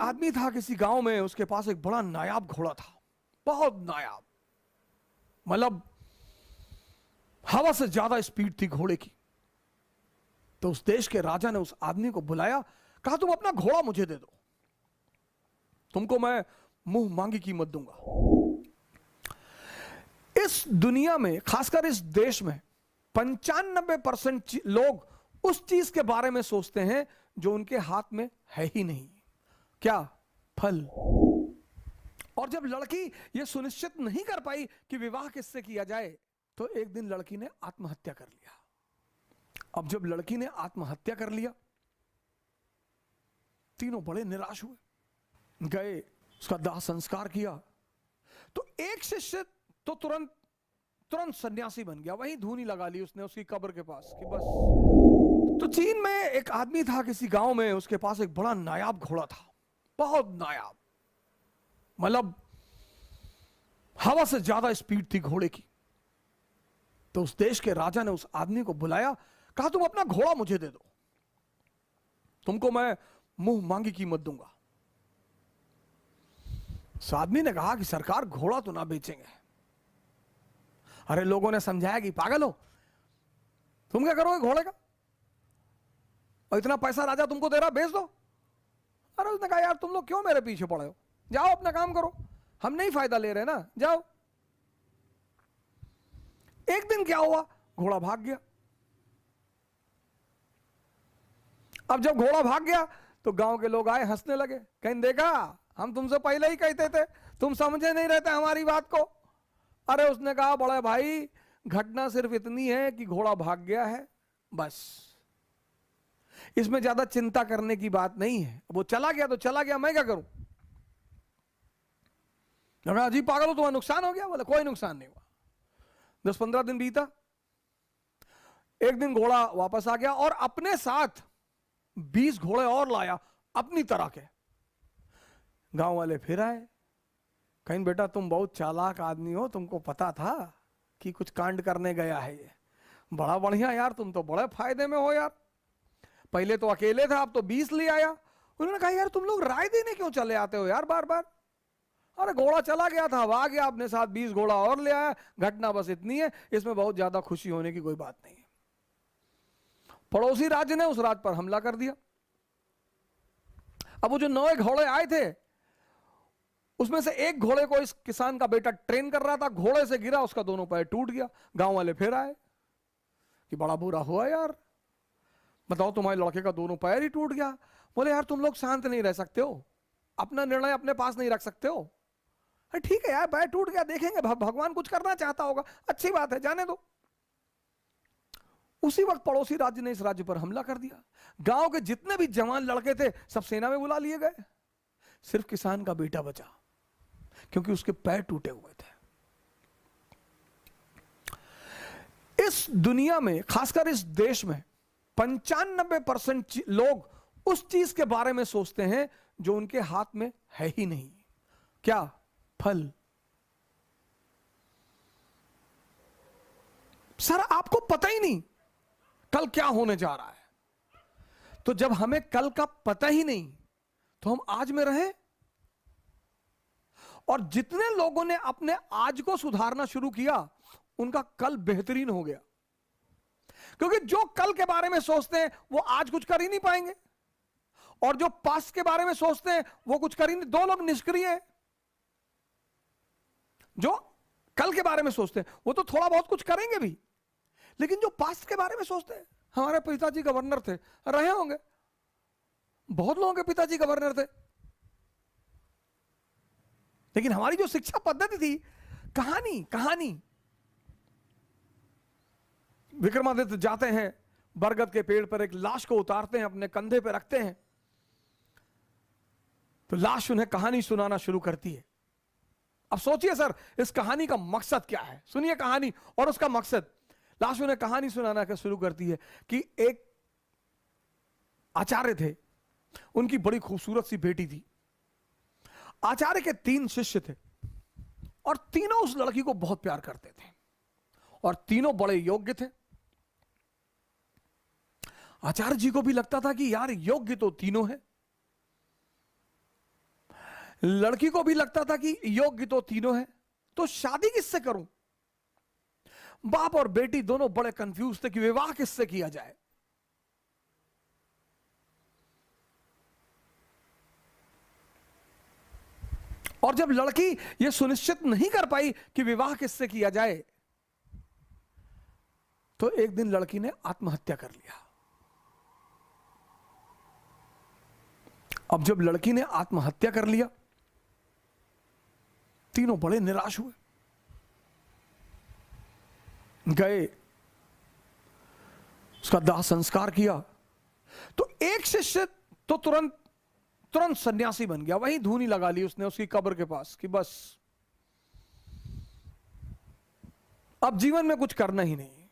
आदमी था किसी गांव में, उसके पास एक बड़ा नायाब घोड़ा था, बहुत नायाब, मतलब हवा से ज्यादा स्पीड थी घोड़े की। तो उस देश के राजा ने उस आदमी को बुलाया, कहा तुम अपना घोड़ा मुझे दे दो, तुमको मैं मुंह मांगी कीमत दूंगा। इस दुनिया में, खासकर इस देश में 95% लोग उस चीज के बारे में सोचते हैं जो उनके हाथ में है ही नहीं। क्या? फल। और जब लड़की यह सुनिश्चित नहीं कर पाई कि विवाह किससे किया जाए, तो एक दिन लड़की ने आत्महत्या कर लिया। अब जब लड़की ने आत्महत्या कर लिया, तीनों बड़े निराश हुए, गए उसका दाह संस्कार किया। तो एक शिष्य तो तुरंत सन्यासी बन गया, वहीं धूनी लगा ली उसने उसकी कब्र के पास कि बस। तो चीन में एक आदमी था किसी गांव में, उसके पास एक बड़ा नायाब घोड़ा था, बहुत नायाब, मतलब हवा से ज्यादा स्पीड थी घोड़े की। तो उस देश के राजा ने उस आदमी को बुलाया, कहा तुम अपना घोड़ा मुझे दे दो, तुमको मैं मुंह मांगी कीमत दूंगा। उस आदमी ने कहा कि सरकार घोड़ा तो ना बेचेंगे। अरे लोगों ने समझाया कि पागल हो, तुम क्या करोगे घोड़े का, और इतना पैसा राजा तुमको दे रहा, बेच दो। अरे उसने कहा यार तुम लोग क्यों मेरे पीछे पड़े हो, जाओ अपना काम करो, हम नहीं फायदा ले रहे ना, जाओ। एक दिन क्या हुआ, घोड़ा भाग गया। अब जब घोड़ा भाग गया तो गांव के लोग आए, हंसने लगे, कहीं देखा हम तुमसे पहले ही कहते थे, तुम समझे नहीं रहते हमारी बात को। अरे उसने कहा बड़े भाई, घटना सिर्फ इतनी है कि घोड़ा भाग गया है, बस, इसमें ज्यादा चिंता करने की बात नहीं है। वो चला गया तो चला गया, मैं क्या करूं। अजीब पागल हो, तुम्हारा नुकसान हो गया। बोले कोई नुकसान नहीं हुआ। 10-15 दिन बीता, एक दिन घोड़ा वापस आ गया और अपने साथ 20 घोड़े और लाया अपनी तरह के। गांव वाले फिर आए, कहीं बेटा तुम बहुत चालाक आदमी हो, तुमको पता था कि कुछ कांड करने गया है ये, बड़ा बढ़िया यार, तुम तो बड़े फायदे में हो यार, पहले तो अकेले था अब तो 20 ले आया। उन्होंने कहा यार तुम लोग राय देने क्यों चले आते हो यार बार बार। अरे घोड़ा चला गया था, अब आ गया, अपने साथ 20 घोड़ा और ले आया, घटना बस इतनी है, इसमें बहुत ज्यादा खुशी होने की कोई बात नहीं है। पड़ोसी राज्य ने उस राज्य पर हमला कर दिया। अब वो जो 9 घोड़े आए थे, उसमें से एक घोड़े को इस किसान का बेटा ट्रेन कर रहा था, घोड़े से गिरा, उसका दोनों पैर टूट गया। गांव वाले फिर आए कि बड़ा बुरा हुआ यार, बताओ तुम्हारे लड़के का दोनों पैर ही टूट गया। बोले यार तुम लोग शांत नहीं रह सकते हो, अपना निर्णय अपने पास नहीं रख सकते हो। ठीक है यार, पैर टूट गया, देखेंगे भगवान कुछ करना चाहता होगा, अच्छी बात है, जाने दो। उसी वक्त पड़ोसी राज्य ने इस राज्य पर हमला कर दिया। गांव के जितने भी जवान लड़के थे सब सेना में बुला लिए गए, सिर्फ किसान का बेटा बचा, क्योंकि उसके पैर टूटे हुए थे। इस दुनिया में, खासकर इस देश में 95% लोग उस चीज के बारे में सोचते हैं जो उनके हाथ में है ही नहीं। क्या? फल। सर आपको पता ही नहीं कल क्या होने जा रहा है, तो जब हमें कल का पता ही नहीं तो हम आज में रहें। और जितने लोगों ने अपने आज को सुधारना शुरू किया उनका कल बेहतरीन हो गया, क्योंकि जो कल के बारे में सोचते हैं वो आज कुछ कर ही नहीं पाएंगे, और जो पास्ट के बारे में सोचते हैं वो कुछ कर ही नहीं। 2 लोग निष्क्रिय हैं। जो कल के बारे में सोचते हैं वो तो थोड़ा बहुत कुछ करेंगे भी, लेकिन जो पास्ट के बारे में सोचते हैं, हमारे पिताजी गवर्नर थे, रहे होंगे, बहुत लोगों के पिताजी गवर्नर थे, लेकिन हमारी जो शिक्षा पद्धति थी, कहानी। विक्रमादित्य जाते हैं, बरगद के पेड़ पर एक लाश को उतारते हैं, अपने कंधे पर रखते हैं, तो लाश उन्हें कहानी सुनाना शुरू करती है। अब सोचिए सर, इस कहानी का मकसद क्या है, सुनिए कहानी और उसका मकसद। लाश उन्हें कहानी सुनाना का शुरू करती है कि एक आचार्य थे, उनकी बड़ी खूबसूरत सी बेटी थी। आचार्य के 3 शिष्य थे और तीनों उस लड़की को बहुत प्यार करते थे और तीनों बड़े योग्य थे। आचार्य जी को भी लगता था कि यार योग्य तो तीनों हैं, लड़की को भी लगता था कि योग्य तो तीनों है, तो शादी किससे करूं। बाप और बेटी दोनों बड़े कंफ्यूज थे कि विवाह किससे किया जाए। और जब लड़की यह सुनिश्चित नहीं कर पाई कि विवाह किससे किया जाए, तो एक दिन लड़की ने आत्महत्या कर लिया। अब जब लड़की ने आत्महत्या कर लिया, तीनों बड़े निराश हुए, गए, उसका दाह संस्कार किया। तो एक शिष्य तो तुरंत सन्यासी बन गया, वहीं धूनी लगा ली उसने उसकी कब्र के पास कि बस अब जीवन में कुछ करना ही नहीं,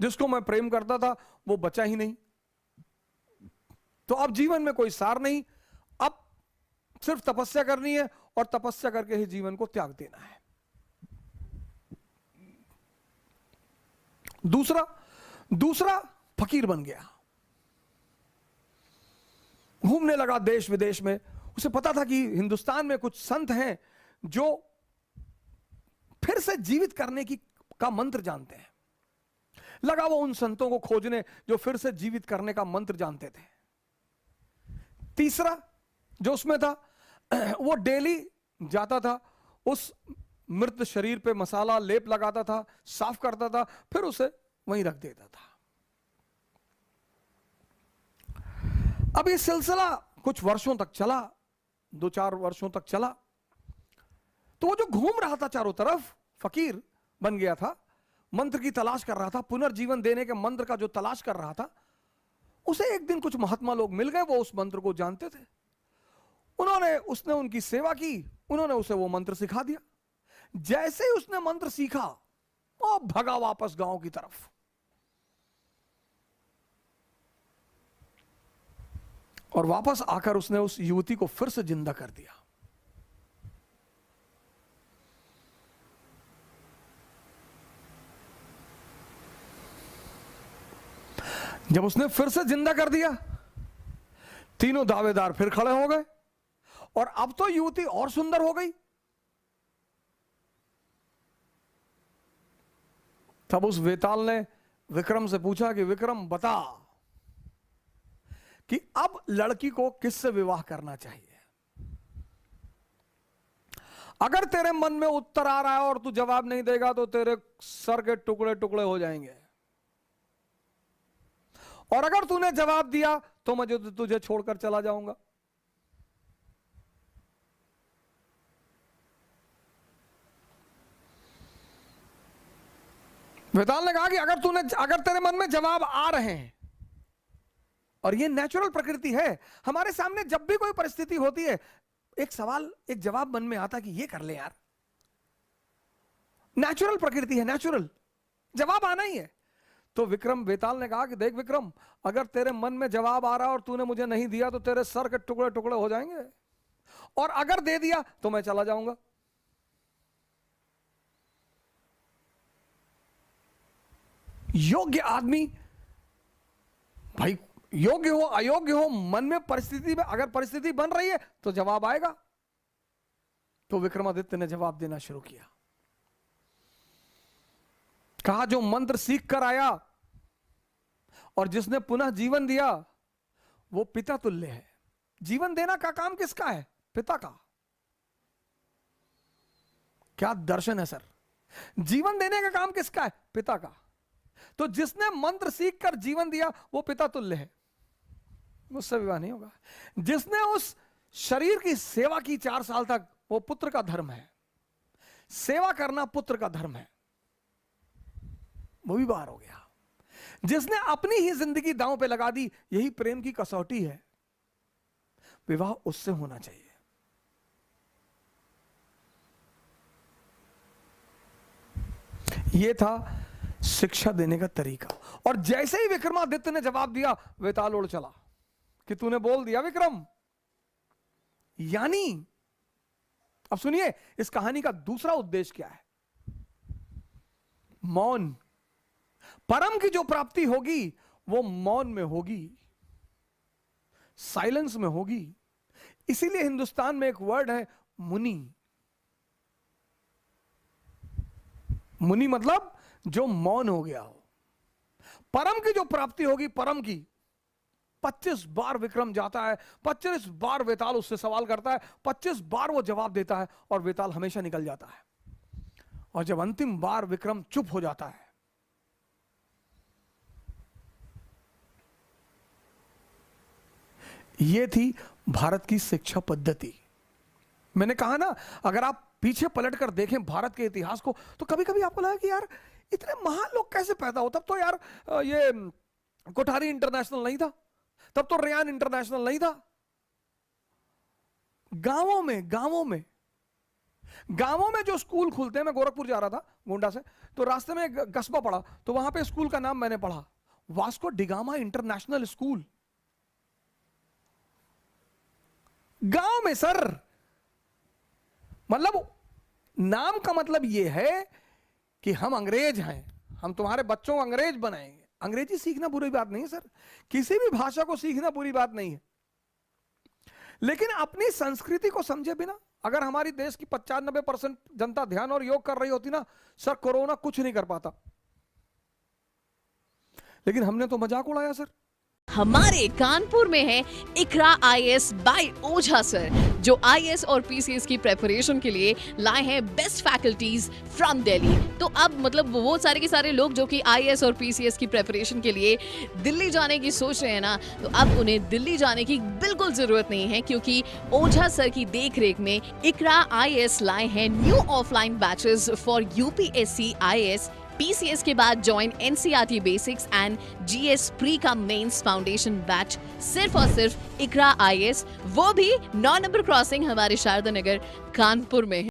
जिसको मैं प्रेम करता था वो बचा ही नहीं, तो अब जीवन में कोई सार नहीं, अब सिर्फ तपस्या करनी है और तपस्या करके ही जीवन को त्याग देना है। दूसरा फकीर बन गया, घूमने लगा देश विदेश में। उसे पता था कि हिंदुस्तान में कुछ संत हैं जो फिर से जीवित करने का मंत्र जानते हैं। लगा वो उन संतों को खोजने जो फिर से जीवित करने का मंत्र जानते थे। तीसरा जो उसमें था, वो डेली जाता था, उस मृत शरीर पे मसाला लेप लगाता था, साफ करता था, फिर उसे वहीं रख देता था। अब ये सिलसिला कुछ वर्षों तक चला, 2-4 वर्षों तक चला। तो वो जो घूम रहा था चारों तरफ, फकीर बन गया था, मंत्र की तलाश कर रहा था, पुनर्जीवन देने के मंत्र का जो तलाश कर रहा था, उसे एक दिन कुछ महात्मा लोग मिल गए, वो उस मंत्र को जानते थे। उसने उनकी सेवा की, उन्होंने उसे वो मंत्र सिखा दिया। जैसे ही उसने मंत्र सीखा, वो भगा वापस गांव की तरफ। और वापस आकर उसने उस युवती को फिर से जिंदा कर दिया। जब उसने फिर से जिंदा कर दिया, तीनों दावेदार फिर खड़े हो गए, और अब तो युवती और सुंदर हो गई। तब उस वेताल ने विक्रम से पूछा कि विक्रम बता कि अब लड़की को किससे विवाह करना चाहिए। अगर तेरे मन में उत्तर आ रहा है और तू जवाब नहीं देगा तो तेरे सर के टुकड़े टुकड़े हो जाएंगे, और अगर तूने जवाब दिया तो मैं तुझे छोड़कर चला जाऊंगा। वेताल ने कहा कि अगर तेरे मन में जवाब आ रहे हैं, और ये नेचुरल प्रकृति है, हमारे सामने जब भी कोई परिस्थिति होती है, एक जवाब मन में आता है कि ये कर ले यार, नेचुरल प्रकृति है, नेचुरल जवाब आना ही है। तो वेताल ने कहा कि देख विक्रम, अगर तेरे मन में जवाब आ रहा है और तूने मुझे नहीं दिया तो तेरे सर के टुकड़े टुकड़े हो जाएंगे, और अगर दे दिया तो मैं चला जाऊंगा। योग्य आदमी, भाई योग्य हो अयोग्य हो, मन में परिस्थिति में अगर परिस्थिति बन रही है तो जवाब आएगा। तो विक्रमादित्य ने जवाब देना शुरू किया। कहा जो मंत्र सीख कर आया और जिसने पुनः जीवन दिया वो पिता तुल्य है। जीवन देना का काम किसका है? पिता का। क्या दर्शन है सर, जीवन देने का काम किसका है? पिता का। तो जिसने मंत्र सीख कर जीवन दिया वो पिता तुल्य है, मुझसे विवाह नहीं होगा। जिसने उस शरीर की सेवा की 4 साल तक, वो पुत्र का धर्म है, सेवा करना पुत्र का धर्म है, वो भी बाहर हो गया। जिसने अपनी ही जिंदगी दांव पे लगा दी, यही प्रेम की कसौटी है, विवाह उससे होना चाहिए। यह था शिक्षा देने का तरीका। और जैसे ही विक्रमादित्य ने जवाब दिया, वेताल उड़ चला कि तूने बोल दिया विक्रम। यानी अब सुनिए, इस कहानी का दूसरा उद्देश्य क्या है? मौन। परम की जो प्राप्ति होगी वो मौन में होगी, साइलेंस में होगी, इसीलिए हिंदुस्तान में एक वर्ड है मुनि। मुनि मतलब जो मौन हो गया हो। परम की जो प्राप्ति होगी, परम की 25 बार विक्रम जाता है, 25 बार वेताल उससे सवाल करता है, 25 बार वो जवाब देता है और वेताल हमेशा निकल जाता है। और जब अंतिम बार विक्रम चुप हो जाता है, ये थी भारत की शिक्षा पद्धति। मैंने कहा ना, अगर आप पीछे पलटकर देखें भारत के इतिहास को, तो कभी कभी आपको लगा कि यार इतने महान लोग कैसे पैदा हो। तब तो यार ये कोठारी इंटरनेशनल नहीं था, तब तो रेयान इंटरनेशनल नहीं था। गांवों में जो स्कूल खुलते हैं, मैं गोरखपुर जा रहा था गोंडा से, तो रास्ते में एक कस्बा पड़ा, तो वहां पे स्कूल का नाम मैंने पढ़ा, वास्को डिगामा इंटरनेशनल स्कूल। गांव में सर, मतलब नाम का मतलब यह है कि हम अंग्रेज हैं, हम तुम्हारे बच्चों को अंग्रेज बनाएंगे। अंग्रेजी सीखना बुरी बात नहीं है सर, किसी भी भाषा को सीखना बुरी बात नहीं है, लेकिन अपनी संस्कृति को समझे बिना अगर हमारी देश की 95% जनता ध्यान और योग कर रही होती ना, सर कोरोना कुछ नहीं कर पाता। लेकिन हमने तो मजाक उड़ाया सर। हमारे कानपुर में है इकरा आईएएस बाय ओझा सर, जो आईएएस और पीसीएस की प्रेपरेशन के लिए लाए हैं बेस्ट फैकल्टीज फ्रॉम दिल्ली। तो अब मतलब वो सारे के सारे लोग जो कि आईएएस और पीसीएस की प्रेपरेशन के लिए दिल्ली जाने की सोच रहे हैं ना, तो अब उन्हें दिल्ली जाने की बिल्कुल जरूरत नहीं है, क्योंकि ओझा सर की देखरेख में इकरा आईएएस लाए हैं new offline batches for UPSC IAS. PCS के बाद join NCERT basics and GS pre का मेंस फाउंडेशन बैच सिर्फ और सिर्फ इकरा आईएएस, वो भी 9 नंबर क्रॉसिंग हमारे शारदा नगर कानपुर में है।